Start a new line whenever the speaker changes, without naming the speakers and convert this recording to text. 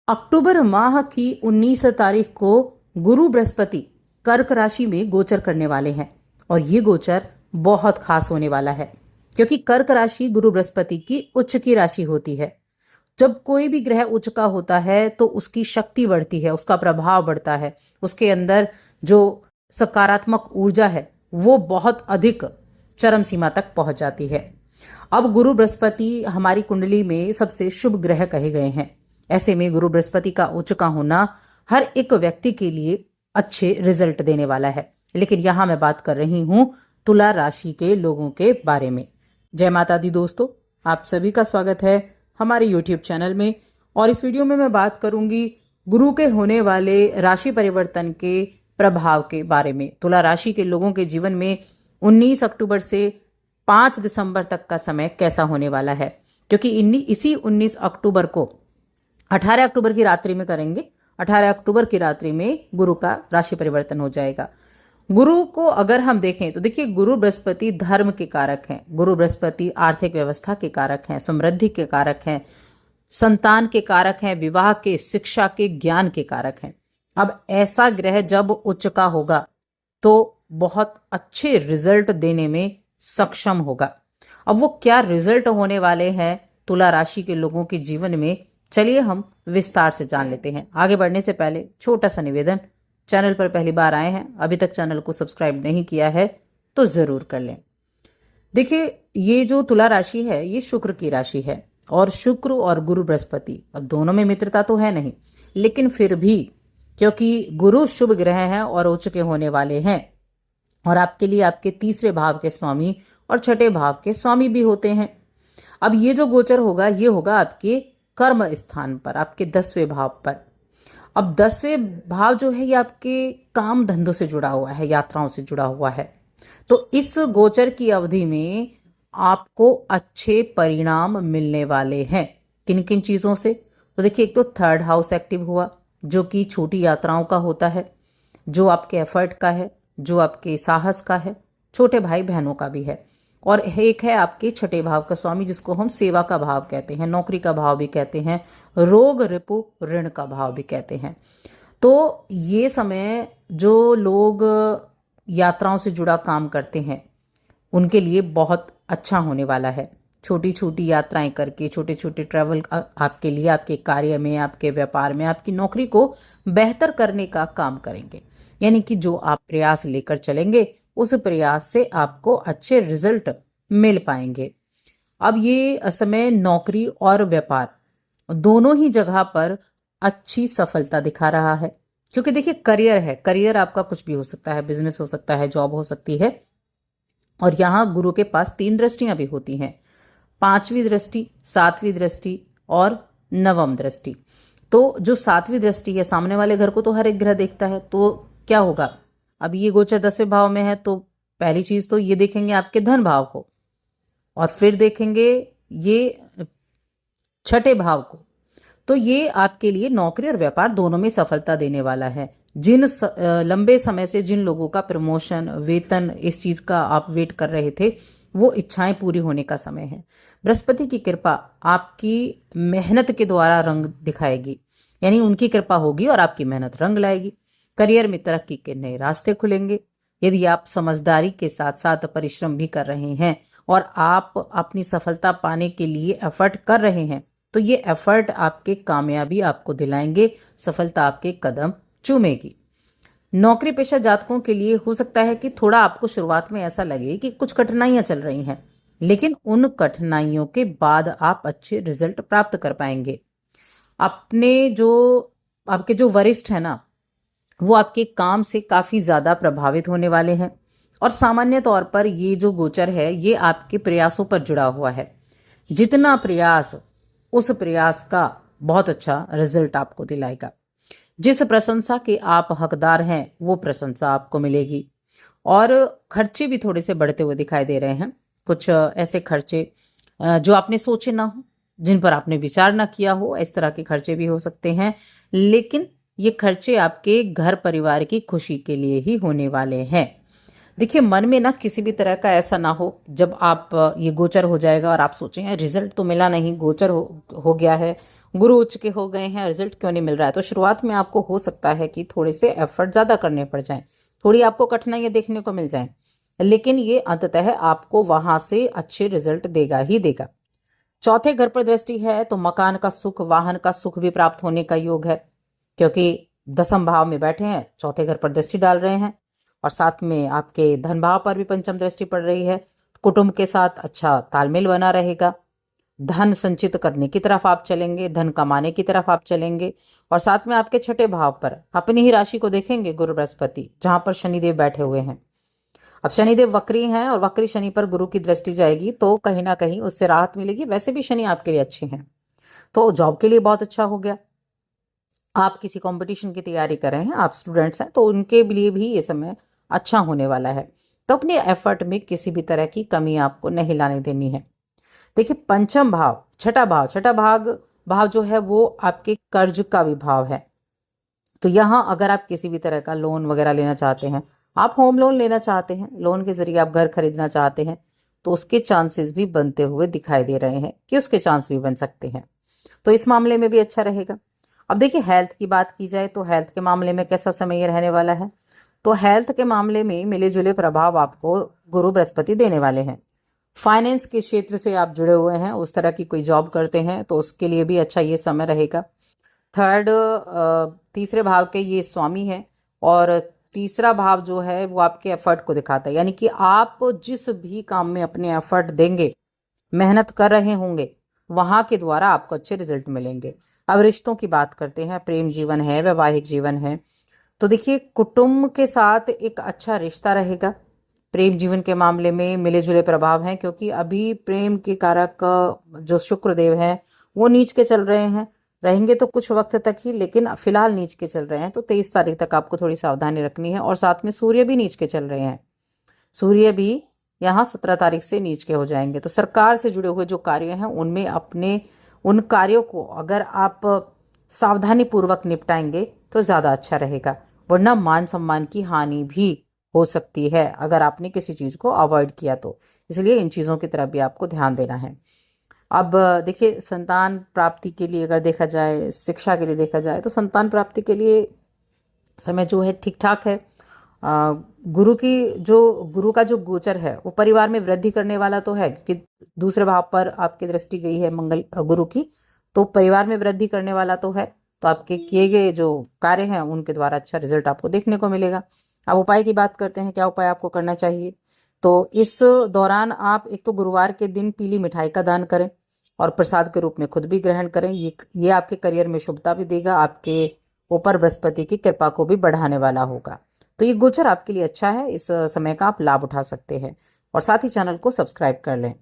अक्टूबर माह की 19 तारीख को गुरु बृहस्पति कर्क राशि में गोचर करने वाले हैं और ये गोचर बहुत खास होने वाला है क्योंकि कर्क राशि गुरु बृहस्पति की उच्च की राशि होती है। जब कोई भी ग्रह उच्च का होता है तो उसकी शक्ति बढ़ती है, उसका प्रभाव बढ़ता है, उसके अंदर जो सकारात्मक ऊर्जा है वो बहुत अधिक चरम सीमा तक पहुंच जाती है। अब गुरु बृहस्पति हमारी कुंडली में सबसे शुभ ग्रह कहे गए हैं। ऐसे में गुरु बृहस्पति का उच्च का होना हर एक व्यक्ति के लिए अच्छे रिजल्ट देने वाला है। लेकिन यहां मैं बात कर रही हूं तुला राशि के लोगों के बारे में। जय माता दी दोस्तों, आप सभी का स्वागत है हमारे YouTube चैनल में। और इस वीडियो में मैं बात करूंगी गुरु के होने वाले राशि परिवर्तन के प्रभाव के बारे में। तुला राशि के लोगों के जीवन में 19 अक्टूबर से 5 दिसंबर तक का समय कैसा होने वाला है, क्योंकि इसी 19 अक्टूबर को 18 अक्टूबर की रात्रि में करेंगे। 18 अक्टूबर की रात्रि में गुरु का राशि परिवर्तन हो जाएगा। गुरु को अगर हम देखें तो देखिए, गुरु बृहस्पति धर्म के कारक हैं, गुरु बृहस्पति आर्थिक व्यवस्था के कारक हैं, समृद्धि के कारक हैं, संतान के कारक हैं, विवाह के, शिक्षा के, ज्ञान के कारक हैं। अब ऐसा ग्रह जब उच्च का होगा तो बहुत अच्छे रिजल्ट देने में सक्षम होगा। अब वो क्या रिजल्ट होने वाले हैं तुला राशि के लोगों के जीवन में, चलिए हम विस्तार से जान लेते हैं। आगे बढ़ने से पहले छोटा सा निवेदन, चैनल पर पहली बार आए हैं, अभी तक चैनल को सब्सक्राइब नहीं किया है तो जरूर कर लें। देखिए, ये जो तुला राशि है ये शुक्र की राशि है और शुक्र और गुरु बृहस्पति, अब दोनों में मित्रता तो है नहीं, लेकिन फिर भी क्योंकि गुरु शुभ ग्रह हैं और उच्च के होने वाले हैं और आपके लिए आपके तीसरे भाव के स्वामी और छठे भाव के स्वामी भी होते हैं। अब ये जो गोचर होगा ये होगा आपके कर्म स्थान पर, आपके 10वें भाव पर। अब 10वें भाव जो है ये आपके काम धंधों से जुड़ा हुआ है, यात्राओं से जुड़ा हुआ है। तो इस गोचर की अवधि में आपको अच्छे परिणाम मिलने वाले हैं। किन किन चीजों से? तो देखिए, एक तो 3rd हाउस एक्टिव हुआ जो कि छोटी यात्राओं का होता है, जो आपके एफर्ट का है, जो आपके साहस का है, छोटे भाई बहनों का भी है। और एक है आपके छठे भाव का स्वामी जिसको हम सेवा का भाव कहते हैं, नौकरी का भाव भी कहते हैं, रोग रिपु ऋण का भाव भी कहते हैं। तो ये समय जो लोग यात्राओं से जुड़ा काम करते हैं उनके लिए बहुत अच्छा होने वाला है। छोटी छोटी यात्राएं करके, छोटे छोटे ट्रैवल आपके लिए, आपके कार्य में, आपके व्यापार में, आपकी नौकरी को बेहतर करने का काम करेंगे। यानी कि जो आप प्रयास लेकर चलेंगे उस प्रयास से आपको अच्छे रिजल्ट मिल पाएंगे। अब ये समय नौकरी और व्यापार दोनों ही जगह पर अच्छी सफलता दिखा रहा है, क्योंकि देखिए करियर है, करियर आपका कुछ भी हो सकता है, बिजनेस हो सकता है, जॉब हो सकती है। और यहाँ गुरु के पास 3 दृष्टियां भी होती हैं, 5वीं दृष्टि, 7वीं दृष्टि और 9वीं दृष्टि। तो जो 7वीं दृष्टि है, सामने वाले घर को तो हर एक ग्रह देखता है, तो क्या होगा? अब ये गोचर 10वें भाव में है तो पहली चीज तो ये देखेंगे आपके धन भाव को, और फिर देखेंगे ये छठे भाव को। तो ये आपके लिए नौकरी और व्यापार दोनों में सफलता देने वाला है। लंबे समय से जिन लोगों का प्रमोशन, वेतन, इस चीज का आप वेट कर रहे थे, वो इच्छाएं पूरी होने का समय है। बृहस्पति की कृपा आपकी मेहनत के द्वारा रंग दिखाएगी, यानी उनकी कृपा होगी और आपकी मेहनत रंग लाएगी। करियर में तरक्की के नए रास्ते खुलेंगे। यदि आप समझदारी के साथ साथ परिश्रम भी कर रहे हैं और आप अपनी सफलता पाने के लिए एफर्ट कर रहे हैं तो ये एफर्ट आपके कामयाबी आपको दिलाएंगे, सफलता आपके कदम चूमेगी। नौकरी पेशा जातकों के लिए हो सकता है कि थोड़ा आपको शुरुआत में ऐसा लगे कि कुछ कठिनाइयां चल रही हैं, लेकिन उन कठिनाइयों के बाद आप अच्छे रिजल्ट प्राप्त कर पाएंगे। आपके जो वरिष्ठ है ना, वो आपके काम से काफी ज्यादा प्रभावित होने वाले हैं। और सामान्य तौर पर ये जो गोचर है ये आपके प्रयासों पर जुड़ा हुआ है। जितना प्रयास, उस प्रयास का बहुत अच्छा रिजल्ट आपको दिलाएगा। जिस प्रशंसा के आप हकदार हैं वो प्रशंसा आपको मिलेगी। और खर्चे भी थोड़े से बढ़ते हुए दिखाई दे रहे हैं। कुछ ऐसे खर्चे जो आपने सोचे ना हो, जिन पर आपने विचार ना किया हो, इस तरह के खर्चे भी हो सकते हैं। लेकिन ये खर्चे आपके घर परिवार की खुशी के लिए ही होने वाले हैं। देखिए, मन में ना किसी भी तरह का ऐसा ना हो जब आप ये गोचर हो जाएगा और आप सोचें रिजल्ट तो मिला नहीं, गोचर हो गया है, गुरु उच्च के हो गए हैं, रिजल्ट क्यों नहीं मिल रहा है? तो शुरुआत में आपको हो सकता है कि थोड़े से एफर्ट ज़्यादा करने पड़ जाएं, थोड़ी आपको कठिनाइयाँ देखने को मिल जाएं, लेकिन ये अंततः आपको वहां से अच्छे रिजल्ट देगा ही देगा। चौथे घर पर दृष्टि है तो मकान का सुख, वाहन का सुख भी प्राप्त होने का योग है, क्योंकि दसम भाव में बैठे हैं, चौथे घर पर दृष्टि डाल रहे हैं, और साथ में आपके धन भाव पर भी पंचम दृष्टि पड़ रही है। कुटुंब के साथ अच्छा तालमेल बना रहेगा, धन संचित करने की तरफ आप चलेंगे, धन कमाने की तरफ आप चलेंगे। और साथ में आपके छठे भाव पर अपनी ही राशि को देखेंगे गुरु बृहस्पति, जहां पर शनिदेव बैठे हुए हैं। अब शनिदेव वक्री हैं और वक्री शनि पर गुरु की दृष्टि जाएगी तो कहीं ना कहीं उससे राहत मिलेगी। वैसे भी शनि आपके लिए अच्छे हैं, तो जॉब के लिए बहुत अच्छा हो गया। आप किसी कंपटीशन की तैयारी कर रहे हैं, आप स्टूडेंट्स हैं, तो उनके लिए भी ये समय अच्छा होने वाला है। तो अपने एफर्ट में किसी भी तरह की कमी आपको नहीं लाने देनी है। देखिए पंचम भाव, छठा भाव जो है वो आपके कर्ज का भी भाव है। तो यहाँ अगर आप किसी भी तरह का लोन वगैरह लेना चाहते हैं, आप होम लोन लेना चाहते हैं, लोन के जरिए आप घर खरीदना चाहते हैं, तो उसके चांसेस भी बनते हुए दिखाई दे रहे हैं कि उसके चांस भी बन सकते हैं। तो इस मामले में भी अच्छा रहेगा। अब देखिए हेल्थ की बात की जाए तो हेल्थ के मामले में कैसा समय ये रहने वाला है? तो हेल्थ के मामले में मिले जुले प्रभाव आपको गुरु बृहस्पति देने वाले हैं। फाइनेंस के क्षेत्र से आप जुड़े हुए हैं, उस तरह की कोई जॉब करते हैं, तो उसके लिए भी अच्छा ये समय रहेगा। थर्ड तीसरे भाव के ये स्वामी है, और तीसरा भाव जो है वो आपके एफर्ट को दिखाता है, यानी कि आप जिस भी काम में अपने एफर्ट देंगे, मेहनत कर रहे होंगे, वहां के द्वारा आपको अच्छे रिजल्ट मिलेंगे। अब रिश्तों की बात करते हैं, प्रेम जीवन है, वैवाहिक जीवन है, तो देखिए कुटुंब के साथ एक अच्छा रिश्ता रहेगा। प्रेम जीवन के मामले में मिले जुले प्रभाव हैं, क्योंकि अभी प्रेम के कारक जो शुक्र देव हैं वो नीच के चल रहे हैं, रहेंगे तो कुछ वक्त तक ही, लेकिन फिलहाल नीच के चल रहे हैं, तो 23 तारीख तक आपको थोड़ी सावधानी रखनी है। और साथ में सूर्य भी नीच के चल रहे हैं, सूर्य भी यहाँ 17 तारीख से नीच के हो जाएंगे। तो सरकार से जुड़े हुए जो कार्य हैं उनमें अपने उन कार्यों को अगर आप सावधानी पूर्वक निपटाएंगे तो ज़्यादा अच्छा रहेगा, वरना मान सम्मान की हानि भी हो सकती है अगर आपने किसी चीज़ को अवॉइड किया तो। इसलिए इन चीज़ों की तरफ भी आपको ध्यान देना है। अब देखिए संतान प्राप्ति के लिए अगर देखा जाए, शिक्षा के लिए देखा जाए, तो संतान प्राप्ति के लिए समय जो है ठीक ठाक है। गुरु का जो गोचर है वो परिवार में वृद्धि करने वाला तो है, क्योंकि दूसरे भाव पर आपकी दृष्टि गई है मंगल गुरु की, तो परिवार में वृद्धि करने वाला तो है। तो आपके किए गए जो कार्य हैं उनके द्वारा अच्छा रिजल्ट आपको देखने को मिलेगा। अब उपाय की बात करते हैं, क्या उपाय आपको करना चाहिए? तो इस दौरान आप एक तो गुरुवार के दिन पीली मिठाई का दान करें और प्रसाद के रूप में खुद भी ग्रहण करें। ये आपके करियर में शुभता भी देगा, आपके ऊपर बृहस्पति की कृपा को भी बढ़ाने वाला होगा। तो ये गोचर आपके लिए अच्छा है, इस समय का आप लाभ उठा सकते हैं। और साथ ही चैनल को सब्सक्राइब कर लें।